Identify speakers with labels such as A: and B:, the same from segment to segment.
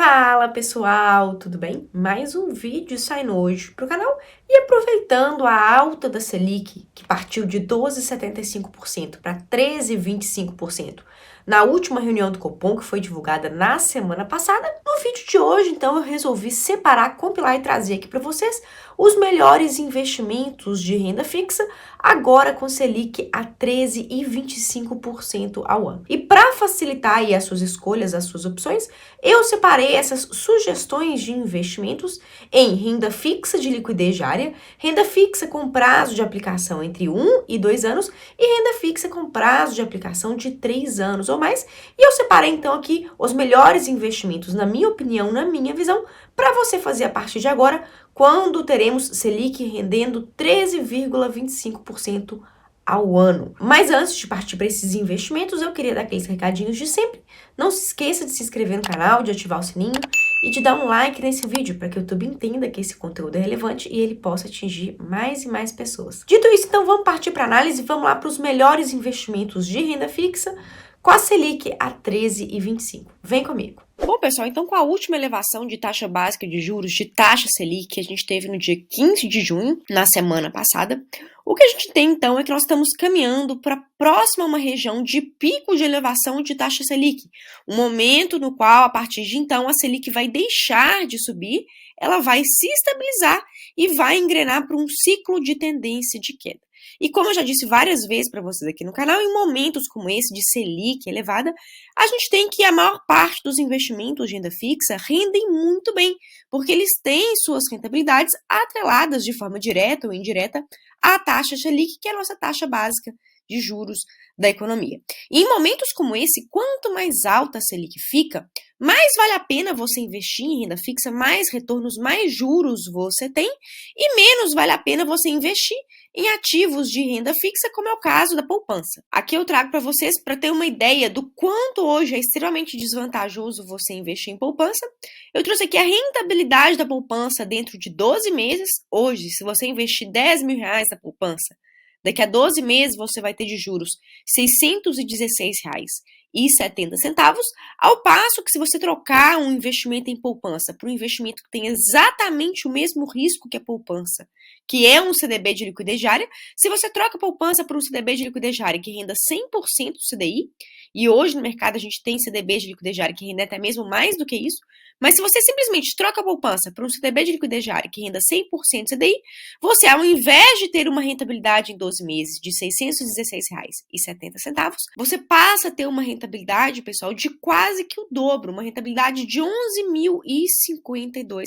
A: Fala pessoal, tudo bem? Mais um vídeo saindo hoje para o canal e aproveitando a alta da Selic, que partiu de 12,75% para 13,25% na última reunião do Copom, que foi divulgada na semana passada. No vídeo de hoje, então, eu resolvi separar, compilar e trazer aqui para vocês os melhores investimentos de renda fixa, agora com Selic a 13,25% ao ano. E para facilitar aí as suas escolhas, as suas opções, eu separei essas sugestões de investimentos em renda fixa de liquidez diária, renda fixa com prazo de aplicação entre 1 e 2 anos e renda fixa com prazo de aplicação de 3 anos ou mais. E eu separei então aqui os melhores investimentos, na minha opinião, na minha visão, para você fazer a partir de agora, quando teremos Selic rendendo 13,25% ao ano. Mas antes de partir para esses investimentos, eu queria dar aqueles recadinhos de sempre. Não se esqueça de se inscrever no canal, de ativar o sininho e de dar um like nesse vídeo para que o YouTube entenda que esse conteúdo é relevante e ele possa atingir mais e mais pessoas. Dito isso, então vamos partir para a análise e vamos lá para os melhores investimentos de renda fixa com a Selic a 13,25. Vem comigo. Bom, pessoal, então com a última elevação de taxa básica de juros, de taxa Selic, que a gente teve no dia 15 de junho, na semana passada, o que a gente tem então é que nós estamos caminhando para próxima a uma região de pico de elevação de taxa Selic, um momento no qual, a partir de então, a Selic vai deixar de subir, ela vai se estabilizar e vai engrenar para um ciclo de tendência de queda. E como eu já disse várias vezes para vocês aqui no canal, em momentos como esse de Selic elevada, a gente tem que a maior parte dos investimentos de renda fixa rendem muito bem, porque eles têm suas rentabilidades atreladas de forma direta ou indireta à taxa Selic, que é a nossa taxa básica de juros da economia. E em momentos como esse, quanto mais alta a Selic fica, mais vale a pena você investir em renda fixa, mais retornos, mais juros você tem, e menos vale a pena você investir em ativos de renda fixa, como é o caso da poupança. Aqui eu trago para vocês, para ter uma ideia do quanto hoje é extremamente desvantajoso você investir em poupança. Eu trouxe aqui a rentabilidade da poupança dentro de 12 meses. Hoje, se você investir R$10.000 na poupança, daqui a 12 meses você vai ter de juros R$616,70, ao passo que se você trocar um investimento em poupança por um investimento que tem exatamente o mesmo risco que a poupança, que é um CDB de liquidez diária, se você troca a poupança por um CDB de liquidez diária que renda 100% do CDI, e hoje no mercado a gente tem CDB de liquidez diária que rende até mesmo mais do que isso, mas se você simplesmente troca a poupança por um CDB de liquidez diária que renda 100% do CDI, você, ao invés de ter uma rentabilidade em 12 meses de R$616,70, você passa a ter uma rentabilidade, pessoal, de quase que o dobro, uma rentabilidade de R$11.052,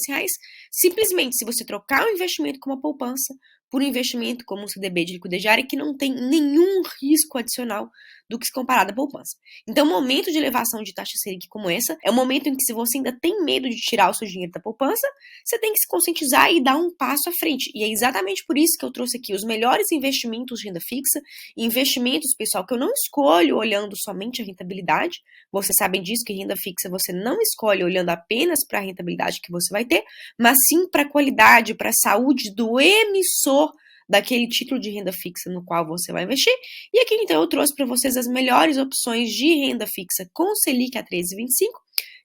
A: simplesmente se você trocar um investimento com uma poupança por um investimento como um CDB de liquidez diária que não tem nenhum risco adicional do que se comparado à poupança. Então, um momento de elevação de taxa Selic como essa é um momento em que, se você ainda tem medo de tirar o seu dinheiro da poupança, você tem que se conscientizar e dar um passo à frente. E é exatamente por isso que eu trouxe aqui os melhores investimentos de renda fixa, investimentos, pessoal, que eu não escolho olhando somente a rentabilidade. Vocês sabem disso, que renda fixa você não escolhe olhando apenas para a rentabilidade que você vai ter, mas sim para a qualidade, para a saúde do emissor daquele título de renda fixa no qual você vai investir. E aqui então eu trouxe para vocês as melhores opções de renda fixa com Selic a 13,25,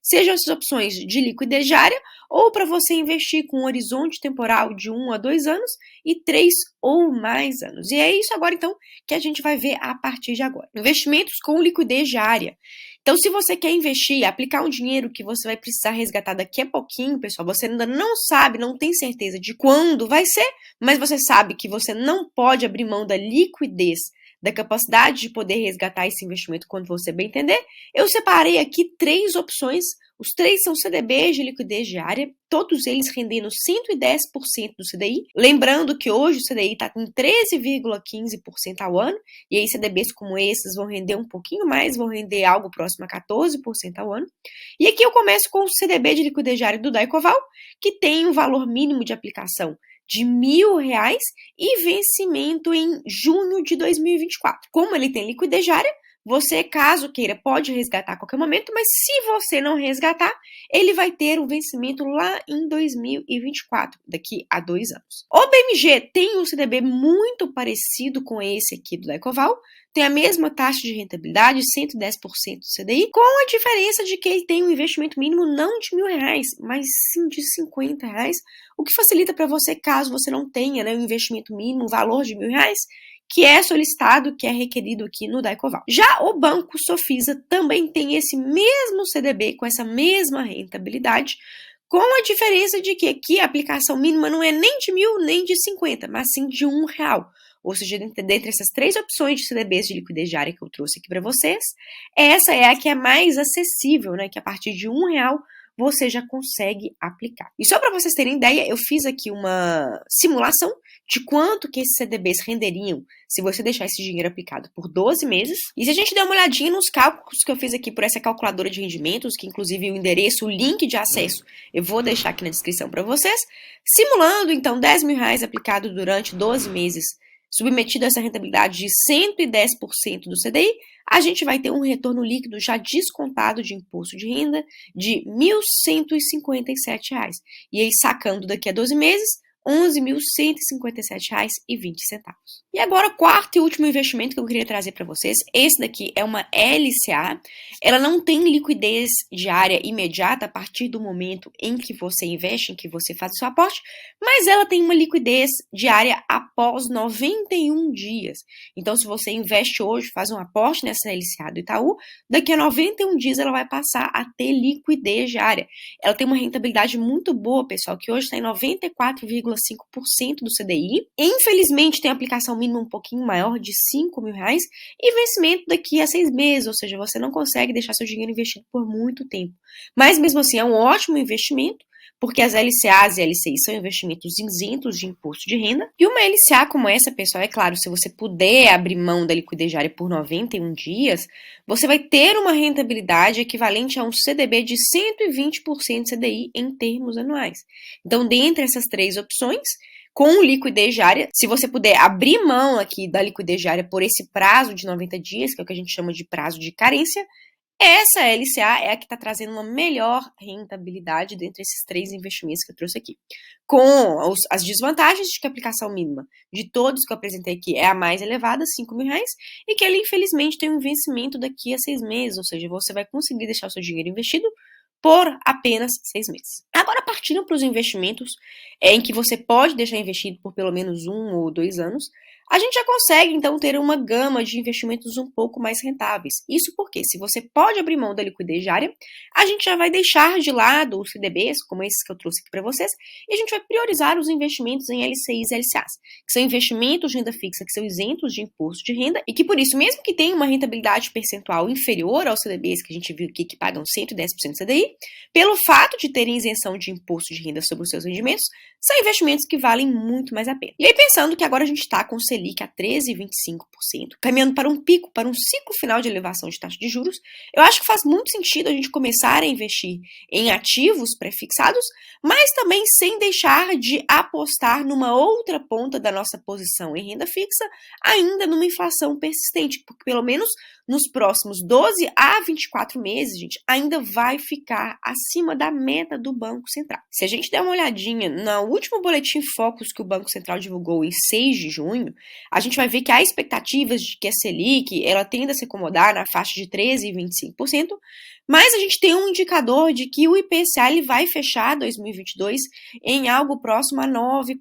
A: sejam essas opções de liquidez diária ou para você investir com um horizonte temporal de 1 a 2 anos e 3 ou mais anos. E é isso agora então que a gente vai ver a partir de agora. Investimentos com liquidez diária. Então, se você quer investir, aplicar um dinheiro que você vai precisar resgatar daqui a pouquinho, pessoal, você ainda não sabe, não tem certeza de quando vai ser, mas você sabe que você não pode abrir mão da liquidez, da capacidade de poder resgatar esse investimento quando você bem entender, eu separei aqui 3 opções. Os 3 são CDBs de liquidez diária, todos eles rendendo 110% do CDI. Lembrando que hoje o CDI está com 13,15% ao ano, e aí CDBs como esses vão render um pouquinho mais, vão render algo próximo a 14% ao ano. E aqui eu começo com o CDB de liquidez diária do Daycoval, que tem um valor mínimo de aplicação de R$1.000 e vencimento em junho de 2024. Como ele tem liquidez diária, você, caso queira, pode resgatar a qualquer momento, mas se você não resgatar, ele vai ter um vencimento lá em 2024, daqui a 2 anos. O BMG tem um CDB muito parecido com esse aqui do Ecoval, tem a mesma taxa de rentabilidade, 110% do CDI, com a diferença de que ele tem um investimento mínimo não de R$1.000, mas sim de R$50, o que facilita para você, caso você não tenha, né, um investimento mínimo, um valor de R$1.000, que é solicitado, que é requerido aqui no Daicoval. Já o Banco Sofisa também tem esse mesmo CDB, com essa mesma rentabilidade, com a diferença de que aqui a aplicação mínima não é nem de 1.000 nem de 50, mas sim de R$1. Ou seja, dentre essas 3 opções de CDBs de liquidez diária que eu trouxe aqui para vocês, essa é a que é mais acessível, né? Que a partir de R$1 você já consegue aplicar. E só para vocês terem ideia, eu fiz aqui uma simulação de quanto que esses CDBs renderiam se você deixar esse dinheiro aplicado por 12 meses. E se a gente der uma olhadinha nos cálculos que eu fiz aqui por essa calculadora de rendimentos, que inclusive o endereço, o link de acesso, eu vou deixar aqui na descrição para vocês, simulando então R$10.000 aplicado durante 12 meses, submetido a essa rentabilidade de 110% do CDI, a gente vai ter um retorno líquido já descontado de imposto de renda de R$1.157. E aí, sacando daqui a 12 meses, R$11.157,20. E agora, o quarto e último investimento que eu queria trazer para vocês, esse daqui é uma LCA. Ela não tem liquidez diária imediata a partir do momento em que você investe, em que você faz o seu aporte, mas ela tem uma liquidez diária após 91 dias. Então, se você investe hoje, faz um aporte nessa LCA do Itaú, daqui a 91 dias ela vai passar a ter liquidez diária. Ela tem uma rentabilidade muito boa, pessoal, que hoje está em 94,5% do CDI. Infelizmente, tem aplicação mínima um pouquinho maior, de R$5.000, e vencimento daqui a 6 meses, ou seja, você não consegue deixar seu dinheiro investido por muito tempo. Mas, mesmo assim, é um ótimo investimento, porque as LCAs e LCIs são investimentos isentos de imposto de renda. E uma LCA como essa, pessoal, é claro, se você puder abrir mão da liquidez diária por 91 dias, você vai ter uma rentabilidade equivalente a um CDB de 120% CDI em termos anuais. Então, dentre essas 3 opções, com liquidez diária, se você puder abrir mão aqui da liquidez diária por esse prazo de 90 dias, que é o que a gente chama de prazo de carência, essa LCA é a que está trazendo uma melhor rentabilidade dentre esses 3 investimentos que eu trouxe aqui. Com as desvantagens de que a aplicação mínima de todos que eu apresentei aqui é a mais elevada, R$5.000, e que ele, infelizmente, tem um vencimento daqui a 6 meses, ou seja, você vai conseguir deixar o seu dinheiro investido por apenas 6 meses. Agora, partindo para os investimentos em que você pode deixar investido por pelo menos 1 ou 2 anos, a gente já consegue, então, ter uma gama de investimentos um pouco mais rentáveis. Isso porque, se você pode abrir mão da liquidez diária, a gente já vai deixar de lado os CDBs, como esses que eu trouxe aqui para vocês, e a gente vai priorizar os investimentos em LCIs e LCAs, que são investimentos de renda fixa que são isentos de imposto de renda e que, por isso, mesmo que tenham uma rentabilidade percentual inferior aos CDBs que a gente viu aqui, que pagam 110% CDI, pelo fato de terem isenção de imposto de renda sobre os seus rendimentos, são investimentos que valem muito mais a pena. E aí, pensando que agora a gente está com o Selic a 13,25%, caminhando para um pico, para um ciclo final de elevação de taxa de juros, eu acho que faz muito sentido a gente começar a investir em ativos pré-fixados, mas também sem deixar de apostar numa outra ponta da nossa posição em renda fixa, ainda numa inflação persistente, porque pelo menos nos próximos 12 a 24 meses, gente, ainda vai ficar acima da meta do Banco Central. Se a gente der uma olhadinha no último boletim Focus que o Banco Central divulgou em 6 de junho, a gente vai ver que há expectativas de que a Selic ela tenda a se acomodar na faixa de 13,25%, mas a gente tem um indicador de que o IPCA ele vai fechar 2022 em algo próximo a 9%.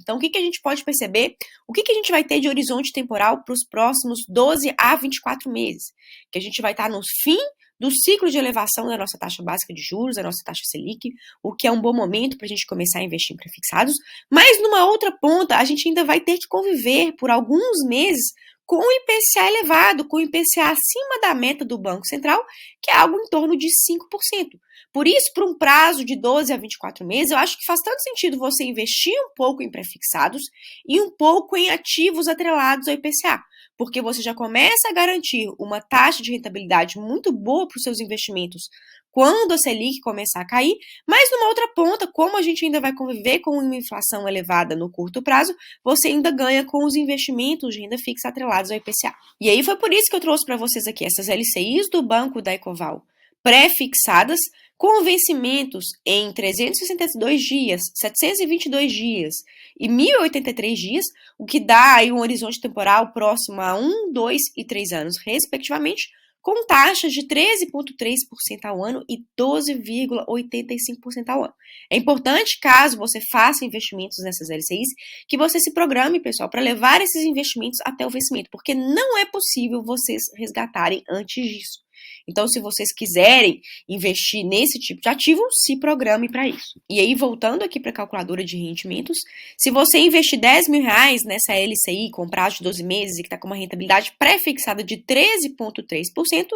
A: Então, o que a gente pode perceber? O que a gente vai ter de horizonte temporal para os próximos 12 a 24 meses? Que a gente vai estar no fim do ciclo de elevação da nossa taxa básica de juros, da nossa taxa Selic, o que é um bom momento para a gente começar a investir em prefixados, mas numa outra ponta, a gente ainda vai ter que conviver por alguns meses com o IPCA elevado, com o IPCA acima da meta do Banco Central, que é algo em torno de 5%. Por isso, por um prazo de 12 a 24 meses, eu acho que faz tanto sentido você investir um pouco em prefixados e um pouco em ativos atrelados ao IPCA. porque você já começa a garantir uma taxa de rentabilidade muito boa para os seus investimentos quando a Selic começar a cair, mas numa outra ponta, como a gente ainda vai conviver com uma inflação elevada no curto prazo, você ainda ganha com os investimentos de renda fixa atrelados ao IPCA. E aí foi por isso que eu trouxe para vocês aqui essas LCIs do Banco da Ecoval pré-fixadas, com vencimentos em 362 dias, 722 dias e 1.083 dias, o que dá aí um horizonte temporal próximo a 1, 2 e 3 anos, respectivamente, com taxas de 13,3% ao ano e 12,85% ao ano. É importante, caso você faça investimentos nessas LCIs, que você se programe, pessoal, para levar esses investimentos até o vencimento, porque não é possível vocês resgatarem antes disso. Então, se vocês quiserem investir nesse tipo de ativo, se programe para isso. E aí, voltando aqui para a calculadora de rendimentos, se você investir R$10.000 nessa LCI com prazo de 12 meses e que está com uma rentabilidade pré-fixada de 13,3%,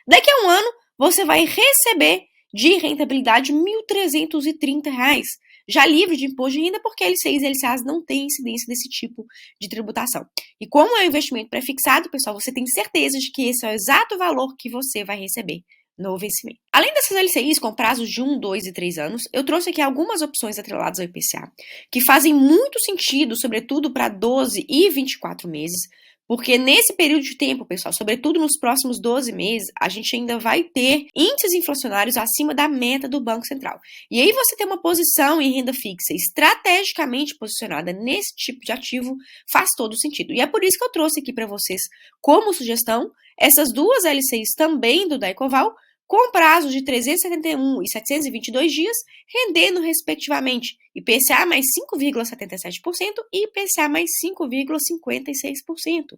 A: daqui a um ano você vai receber de rentabilidade R$1.330, já livre de imposto de renda, porque LCIs e LCAs não têm incidência desse tipo de tributação. E como é um investimento pré-fixado, pessoal, você tem certeza de que esse é o exato valor que você vai receber no vencimento. Além dessas LCIs com prazos de 1, 2 e 3 anos, eu trouxe aqui algumas opções atreladas ao IPCA, que fazem muito sentido, sobretudo para 12 e 24 meses, porque nesse período de tempo, pessoal, sobretudo nos próximos 12 meses, a gente ainda vai ter índices inflacionários acima da meta do Banco Central. E aí você ter uma posição em renda fixa estrategicamente posicionada nesse tipo de ativo faz todo sentido. E é por isso que eu trouxe aqui para vocês, como sugestão, essas duas LCIs também do da Ecoval, com prazos de 371 e 722 dias, rendendo, respectivamente, IPCA mais 5,77% e IPCA mais 5,56%.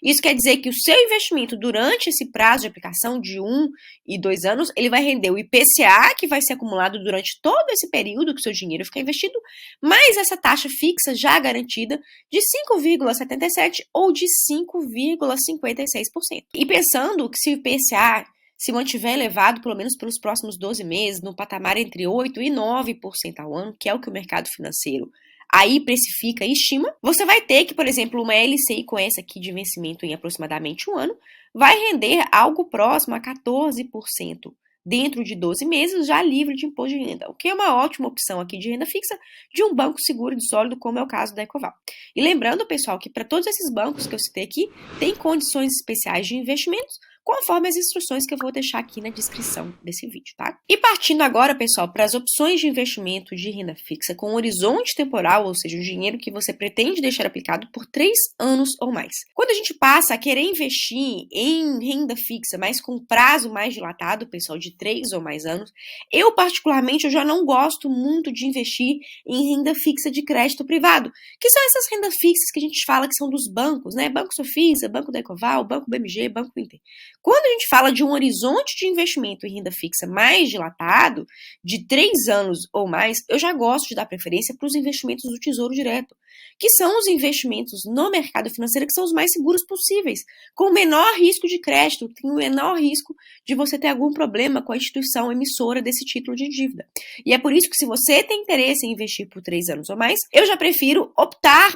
A: Isso quer dizer que o seu investimento durante esse prazo de aplicação de 1 e 2 anos, ele vai render o IPCA, que vai ser acumulado durante todo esse período que o seu dinheiro fica investido, mais essa taxa fixa já garantida de 5,77% ou de 5,56%. E pensando que se o IPCA se mantiver elevado pelo menos pelos próximos 12 meses, no patamar entre 8% e 9% ao ano, que é o que o mercado financeiro aí precifica e estima, você vai ter que, por exemplo, uma LCI com essa aqui de vencimento em aproximadamente um ano, vai render algo próximo a 14% dentro de 12 meses, já livre de imposto de renda, o que é uma ótima opção aqui de renda fixa de um banco seguro e sólido, como é o caso da Ecoval. E lembrando, pessoal, que para todos esses bancos que eu citei aqui, tem condições especiais de investimentos, conforme as instruções que eu vou deixar aqui na descrição desse vídeo, tá? E partindo agora, pessoal, para as opções de investimento de renda fixa com horizonte temporal, ou seja, o dinheiro que você pretende deixar aplicado por 3 anos ou mais. Quando a gente passa a querer investir em renda fixa, mas com prazo mais dilatado, pessoal, de 3 ou mais anos, eu particularmente eu já não gosto muito de investir em renda fixa de crédito privado, que são essas rendas fixas que a gente fala que são dos bancos, né? Banco Sofisa, Banco da Ecoval, Banco BMG, Banco Inter. Quando a gente fala de um horizonte de investimento em renda fixa mais dilatado, de 3 anos ou mais, eu já gosto de dar preferência para os investimentos do Tesouro Direto, que são os investimentos no mercado financeiro que são os mais seguros possíveis, com o menor risco de crédito, tem o menor risco de você ter algum problema com a instituição emissora desse título de dívida. E é por isso que, se você tem interesse em investir por 3 anos ou mais, eu já prefiro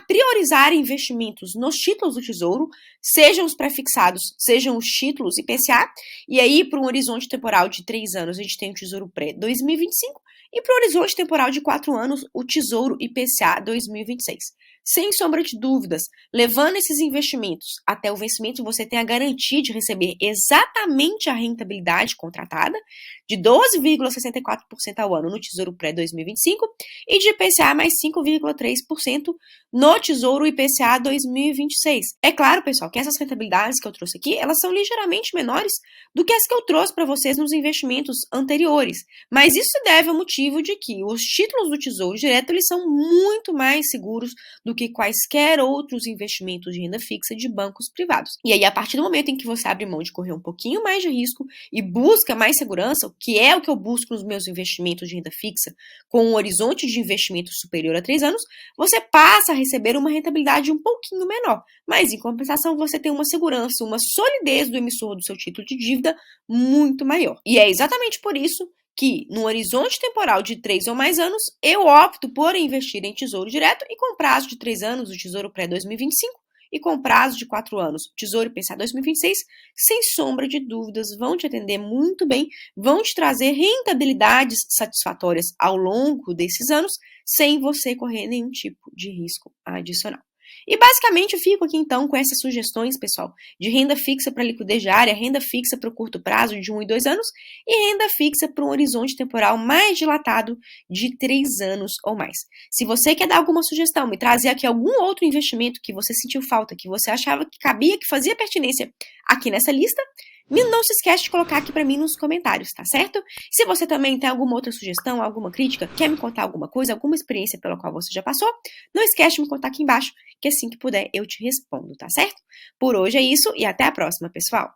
A: priorizar investimentos nos títulos do Tesouro, sejam os pré-fixados, sejam os títulos IPCA, e aí para um horizonte temporal de 3 anos a gente tem o Tesouro Pré 2025 e para o horizonte temporal de 4 anos o Tesouro IPCA 2026. Sem sombra de dúvidas, levando esses investimentos até o vencimento, você tem a garantia de receber exatamente a rentabilidade contratada de 12,64% ao ano no Tesouro Pré 2025 e de IPCA mais 5,3% no Tesouro IPCA 2026. É claro, pessoal, que essas rentabilidades que eu trouxe aqui, elas são ligeiramente menores do que as que eu trouxe para vocês nos investimentos anteriores, mas isso se deve ao motivo de que os títulos do Tesouro Direto, eles são muito mais seguros do que quaisquer outros investimentos de renda fixa de bancos privados. E aí, a partir do momento em que você abre mão de correr um pouquinho mais de risco e busca mais segurança, que é o que eu busco nos meus investimentos de renda fixa, com um horizonte de investimento superior a 3 anos, você passa a receber uma rentabilidade um pouquinho menor, mas em compensação você tem uma segurança, uma solidez do emissor do seu título de dívida muito maior. E é exatamente por isso que, no horizonte temporal de 3 ou mais anos, eu opto por investir em Tesouro Direto e com prazo de 3 anos, o Tesouro Pré 2025, e com prazo de 4 anos, Tesouro IPCA 2026, sem sombra de dúvidas, vão te atender muito bem, vão te trazer rentabilidades satisfatórias ao longo desses anos, sem você correr nenhum tipo de risco adicional. E basicamente eu fico aqui então com essas sugestões, pessoal, de renda fixa para liquidez diária, renda fixa para o curto prazo de 1 e 2 anos e renda fixa para um horizonte temporal mais dilatado de 3 anos ou mais. Se você quer dar alguma sugestão, me trazer aqui algum outro investimento que você sentiu falta, que você achava que cabia, que fazia pertinência aqui nessa lista, não se esquece de colocar aqui para mim nos comentários, tá certo? Se você também tem alguma outra sugestão, alguma crítica, quer me contar alguma coisa, alguma experiência pela qual você já passou, não esquece de me contar aqui embaixo, que assim que puder eu te respondo, tá certo? Por hoje é isso e até a próxima, pessoal!